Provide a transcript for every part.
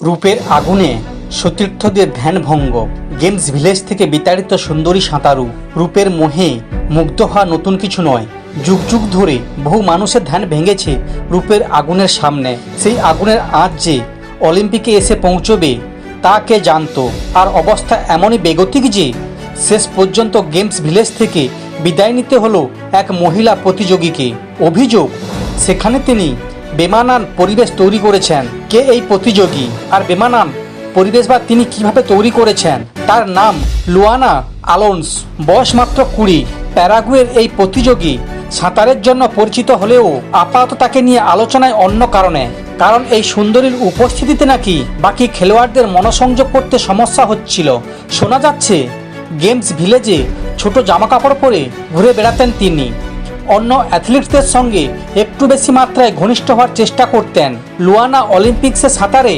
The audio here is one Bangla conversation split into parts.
রূপের আগুনে সতীর্থদের ধ্যানভঙ্গ। গেমস ভিলেজ থেকে বিতাড়িত সুন্দরী সাঁতারু। রূপের মোহে মুগ্ধ হওয়া নতুন কিছু নয়, যুগ যুগ ধরে বহু মানুষের ধ্যান ভেঙেছে রূপের আগুনের সামনে। সেই আগুনের আঁচ যে অলিম্পিকে এসে পৌঁছবে তা কে জানতো। আর অবস্থা এমনই বেগতিক যে শেষ পর্যন্ত গেমস ভিলেজ থেকে বিদায় নিতে হলো এক মহিলা প্রতিযোগীকে। অভিযোগ, সেখানে তিনি বেমানান পরিবেশ তৈরি করেছেন। কে এই প্রতিযোগী আর বেমানান পরিবেশ বা তিনি কিভাবে তৈরি করেছেন? তার নাম লুয়ানা আলোন্স, বয়স মাত্র 20। প্যারাগুয়ের এই প্রতিযোগী সাঁতারের জন্য পরিচিত হলেও আপাতত তাকে নিয়ে আলোচনায় অন্য কারণে। কারণ এই সুন্দরীর উপস্থিতিতে নাকি বাকি খেলোয়াড়দের মনোসংযোগ করতে সমস্যা হচ্ছিল। শোনা যাচ্ছে গেমস ভিলেজে ছোট জামাকাপড় পরে ঘুরে বেড়াতেন তিনি। অন্য অ্যাথলিটসদের সঙ্গে একটু বেশি মাত্রায় ঘনিষ্ঠ হওয়ার চেষ্টা করতেন। লুয়ানা অলিম্পিক্সে সাঁতারে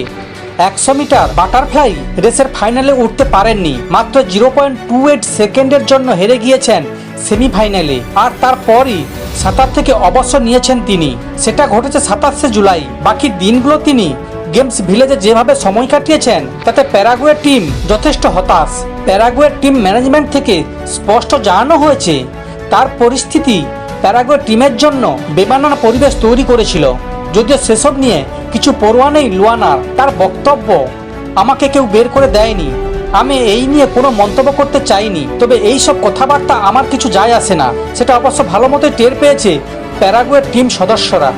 100 মিটার বাটারফ্লাই রেসের ফাইনালে উঠতে পারেননি। মাত্র 0.28 সেকেন্ডের জন্য হেরে গিয়েছেন সেমিফাইনালে। আর তারপরই সাঁতার থেকে অবসর নিয়েছেন তিনি। সেটা ঘটেছে 27শে জুলাই। বাকি দিনগুলো তিনি গেমস ভিলেজে যেভাবে সময় কাটিয়েছেন তাতে প্যারাগুয়ের টিম যথেষ্ট হতাশ। প্যারাগুয়ের টিম ম্যানেজমেন্ট থেকে স্পষ্ট জানানো হয়েছে তার পরিস্থিতি প্যারাগুয়ের টিমের জন্য বেমানান পরিবেশ তৈরি করেছিল। যদিও সেসব নিয়ে কিছু পরোয়া নেই লুয়ানার। তার বক্তব্য, আমাকে কেউ বের করে দেয়নি, আমি এই নিয়ে কোনো মন্তব্য করতে চাইনি। তবে এই সব কথাবার্তা আমার কিছু যায় আসে না। সেটা অবশ্য ভালো মতোই টের পেয়েছে প্যারাগুয়ের টিম সদস্যরা।